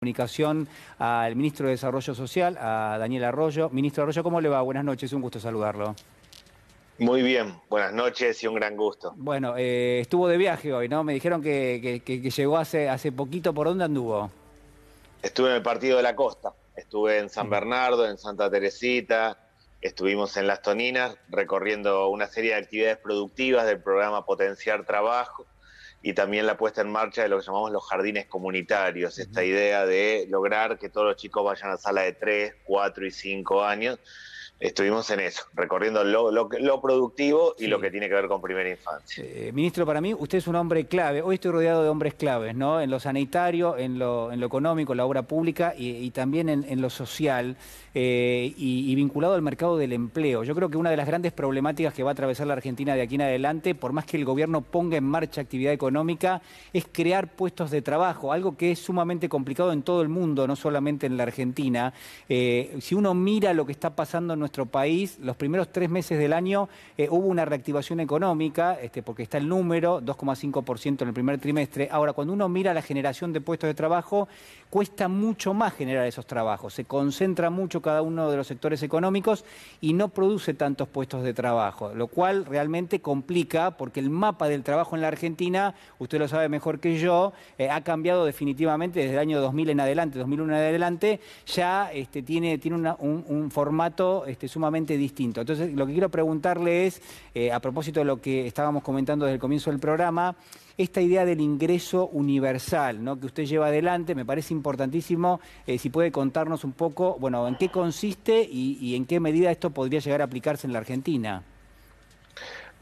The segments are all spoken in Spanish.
Comunicación al ministro de Desarrollo Social, a Daniel Arroyo. Ministro Arroyo, ¿cómo le va? Buenas noches, un gusto saludarlo. Muy bien, buenas noches y un gran gusto. Bueno, estuvo de viaje hoy, ¿no? Me dijeron que llegó hace poquito. ¿Por dónde anduvo? Estuve en el Partido de la Costa, estuve en San Bernardo, en Santa Teresita, estuvimos en Las Toninas recorriendo una serie de actividades productivas del programa Potenciar Trabajo y también la puesta en marcha de lo que llamamos los jardines comunitarios, esta idea de lograr que todos los chicos vayan a sala de 3, 4 y 5 años. Estuvimos en eso, recorriendo lo productivo y lo Sí. que tiene que ver con primera infancia. Ministro, para mí usted es un hombre clave. Hoy estoy rodeado de hombres claves, ¿no? En lo sanitario, en lo económico, en la obra pública y también en lo social y vinculado al mercado del empleo. Yo creo que una de las grandes problemáticas que va a atravesar la Argentina de aquí en adelante, por más que el gobierno ponga en marcha actividad económica, es crear puestos de trabajo, algo que es sumamente complicado en todo el mundo, no solamente en la Argentina. Si uno mira lo que está pasando en nuestro país, los primeros 3 meses del año hubo una reactivación económica, porque está el número, 2,5% en el primer trimestre. Ahora, cuando uno mira la generación de puestos de trabajo, cuesta mucho más generar esos trabajos. Se concentra mucho cada uno de los sectores económicos y no produce tantos puestos de trabajo, lo cual realmente complica porque el mapa del trabajo en la Argentina, usted lo sabe mejor que yo, ha cambiado definitivamente desde el año 2000 en adelante, 2001 en adelante, ya tiene un formato sumamente distinto. Entonces, lo que quiero preguntarle es, a propósito de lo que estábamos comentando desde el comienzo del programa, esta idea del ingreso universal, ¿no?, que usted lleva adelante, me parece importantísimo, si puede contarnos un poco, bueno, en qué consiste y en qué medida esto podría llegar a aplicarse en la Argentina.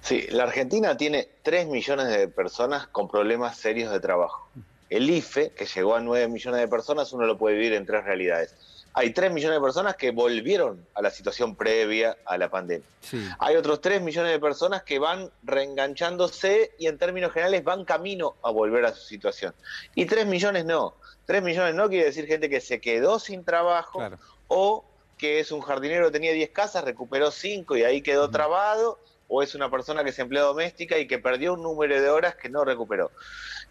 Sí, la Argentina tiene 3 millones de personas con problemas serios de trabajo. El IFE, que llegó a 9 millones de personas, uno lo puede vivir en 3 realidades. Hay 3 millones de personas que volvieron a la situación previa a la pandemia. Sí. Hay otros 3 millones de personas que van reenganchándose y en términos generales van camino a volver a su situación. Y 3 millones no. 3 millones no quiere decir gente que se quedó sin trabajo, Claro. o que es un jardinero que tenía 10 casas, recuperó 5 y ahí quedó trabado, o es una persona que es empleada doméstica y que perdió un número de horas que no recuperó.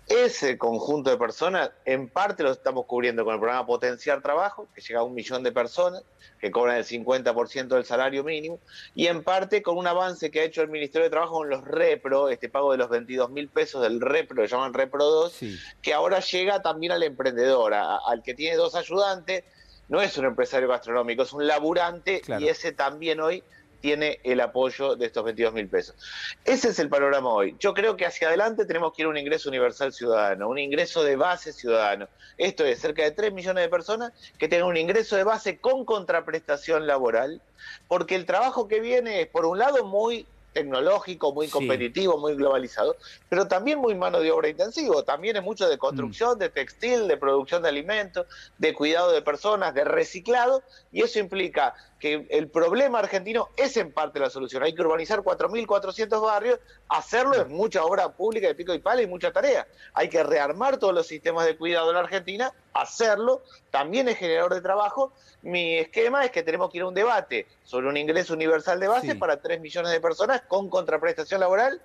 Ese conjunto de personas, en parte lo estamos cubriendo con el programa Potenciar Trabajo, que llega a 1 millón de personas, que cobran el 50% del salario mínimo, y en parte con un avance que ha hecho el Ministerio de Trabajo con los repro, este pago de los 22.000 pesos del repro, que llaman repro 2, Sí. que ahora llega también al emprendedor, al que tiene 2 ayudantes. No es un empresario gastronómico, es un laburante, Claro. y ese también hoy tiene el apoyo de estos 22.000 pesos. Ese es el panorama hoy. Yo creo que hacia adelante tenemos que ir a un ingreso universal ciudadano, un ingreso de base ciudadano. Esto es, cerca de 3 millones de personas que tengan un ingreso de base con contraprestación laboral, porque el trabajo que viene es, por un lado, muy tecnológico, muy Sí. competitivo, muy globalizado, pero también muy mano de obra intensivo. También es mucho de construcción, de textil, de producción de alimentos, de cuidado de personas, de reciclado, y eso implica que el problema argentino es en parte la solución. Hay que urbanizar 4.400 barrios, hacerlo es mucha obra pública de pico y pala y mucha tarea. Hay que rearmar todos los sistemas de cuidado en la Argentina, hacerlo, también es generador de trabajo. Mi esquema es que tenemos que ir a un debate sobre un ingreso universal de base Sí. para 3 millones de personas con contraprestación laboral,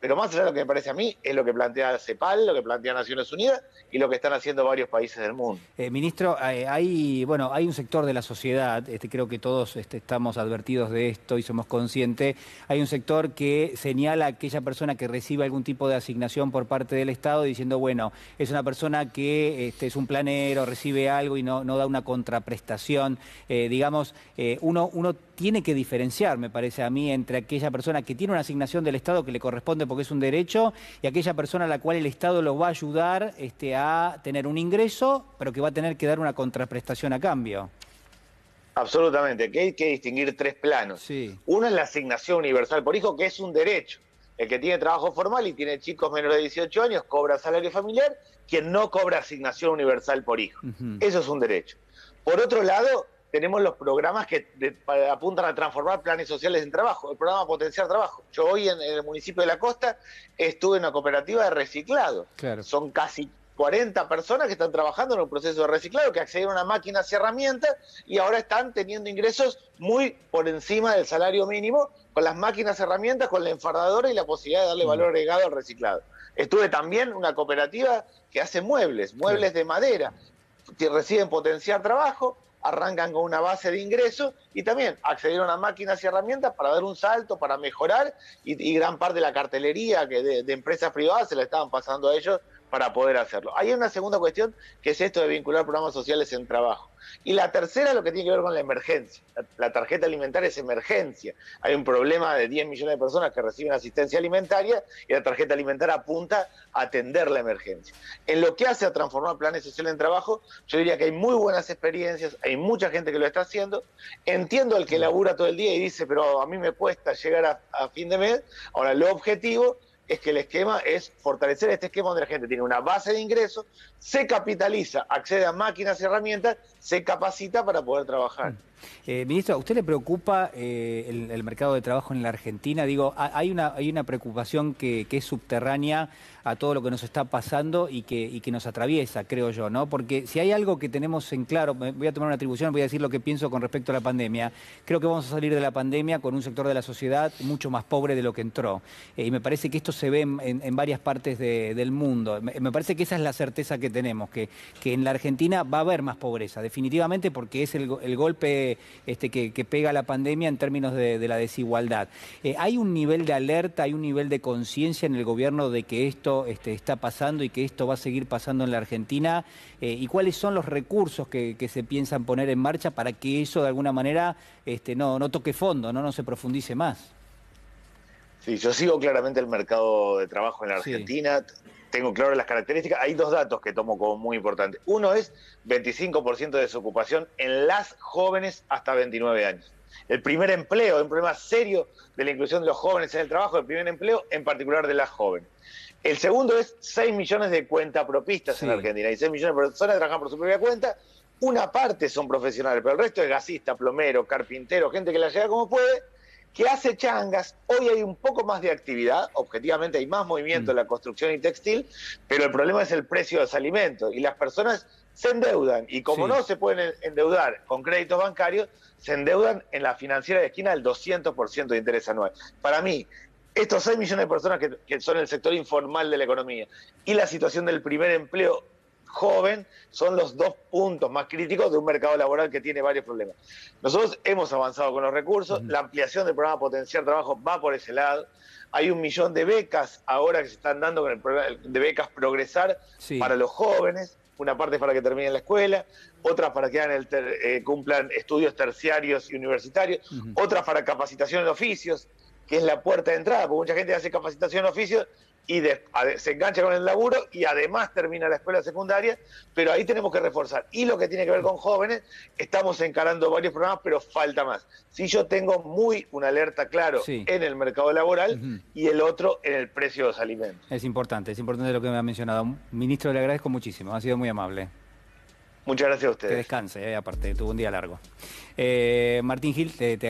pero más allá de lo que me parece a mí, es lo que plantea CEPAL, lo que plantea Naciones Unidas y lo que están haciendo varios países del mundo. Ministro, hay un sector de la sociedad, creo que todos estamos advertidos de esto y somos conscientes, hay un sector que señala a aquella persona que recibe algún tipo de asignación por parte del Estado diciendo, bueno, es una persona que es un planero, recibe algo y no da una contraprestación. Uno tiene que diferenciar, me parece a mí, entre aquella persona que tiene una asignación del Estado que le corresponde porque es un derecho y aquella persona a la cual el Estado lo va a ayudar a tener un ingreso, pero que va a tener que dar una contraprestación a cambio. Absolutamente, que hay que distinguir 3 planos. Sí. Uno es la asignación universal por hijo, que es un derecho. El que tiene trabajo formal y tiene chicos menores de 18 años cobra salario familiar, quien no cobra asignación universal por hijo. Eso es un derecho. Por otro lado, tenemos los programas que apuntan a transformar planes sociales en trabajo, el programa Potenciar Trabajo. Yo hoy en el municipio de La Costa estuve en una cooperativa de reciclado. Claro. Son casi 40 personas que están trabajando en un proceso de reciclado, que accedieron a máquinas y herramientas y ahora están teniendo ingresos muy por encima del salario mínimo con las máquinas, herramientas, con la enfardadora y la posibilidad de darle valor agregado al reciclado. Estuve también en una cooperativa que hace muebles de madera. que reciben potenciar trabajo, arrancan con una base de ingresos y también accedieron a máquinas y herramientas para dar un salto, para mejorar y gran parte de la cartelería de empresas privadas se la estaban pasando a ellos para poder hacerlo. Hay una segunda cuestión que es esto de vincular programas sociales en trabajo. Y la tercera, lo que tiene que ver con la emergencia. La tarjeta alimentaria es emergencia. Hay un problema de 10 millones de personas que reciben asistencia alimentaria y la tarjeta alimentaria apunta a atender la emergencia. En lo que hace a transformar planes sociales en trabajo, yo diría que hay muy buenas experiencias, hay mucha gente que lo está haciendo. Entiendo al que labura todo el día y dice, pero a mí me cuesta llegar a fin de mes. Ahora, lo objetivo es que el esquema es fortalecer este esquema donde la gente tiene una base de ingresos, se capitaliza, accede a máquinas y herramientas, se capacita para poder trabajar. Ministro, ¿a usted le preocupa el mercado de trabajo en la Argentina? Digo, hay una preocupación que es subterránea a todo lo que nos está pasando y que nos atraviesa, creo yo, ¿no? Porque si hay algo que tenemos en claro, voy a tomar una atribución, voy a decir lo que pienso con respecto a la pandemia. Creo que vamos a salir de la pandemia con un sector de la sociedad mucho más pobre de lo que entró. Y me parece que esto se ve en varias partes del mundo. Me parece que esa es la certeza que tenemos, que en la Argentina va a haber más pobreza, definitivamente, porque es el golpe que pega la pandemia en términos de la desigualdad. ¿Hay un nivel de alerta, hay un nivel de conciencia en el gobierno de que esto está pasando y que esto va a seguir pasando en la Argentina? ¿Y cuáles son los recursos que se piensan poner en marcha para que eso de alguna manera no toque fondo, no se profundice más? Sí, yo sigo claramente el mercado de trabajo en la Argentina. Sí. Tengo claro las características. Hay dos datos que tomo como muy importantes. Uno es 25% de desocupación en las jóvenes hasta 29 años. El primer empleo, un problema serio de la inclusión de los jóvenes en el trabajo, el primer empleo, en particular de las jóvenes. El segundo es 6 millones de cuentapropistas en Argentina. Hay 6 millones de personas que trabajan por su propia cuenta. Una parte son profesionales, pero el resto es gasista, plomero, carpintero, gente que la llega como puede, que hace changas. Hoy hay un poco más de actividad, objetivamente hay más movimiento en la construcción y textil, pero el problema es el precio de los alimentos y las personas se endeudan y como no se pueden endeudar con créditos bancarios, se endeudan en la financiera de esquina al 200% de interés anual. Para mí, estos 6 millones de personas que son el sector informal de la economía y la situación del primer empleo joven son los dos puntos más críticos de un mercado laboral que tiene varios problemas. Nosotros hemos avanzado con los recursos, la ampliación del programa Potenciar Trabajo va por ese lado. Hay 1 millón de becas ahora que se están dando con el programa de becas Progresar para los jóvenes, una parte para que terminen la escuela, otra para que cumplan estudios terciarios y universitarios, otra para capacitación en oficios, que es la puerta de entrada, porque mucha gente hace capacitación en oficios y se engancha con el laburo y además termina la escuela secundaria, pero ahí tenemos que reforzar. Y lo que tiene que ver con jóvenes, estamos encarando varios programas, pero falta más. Si yo tengo una alerta claro en el mercado laboral y el otro en el precio de los alimentos. Es importante lo que me ha mencionado. Ministro, le agradezco muchísimo, ha sido muy amable. Muchas gracias a ustedes. Que descanse, aparte, tuvo un día largo. Martín Gil, te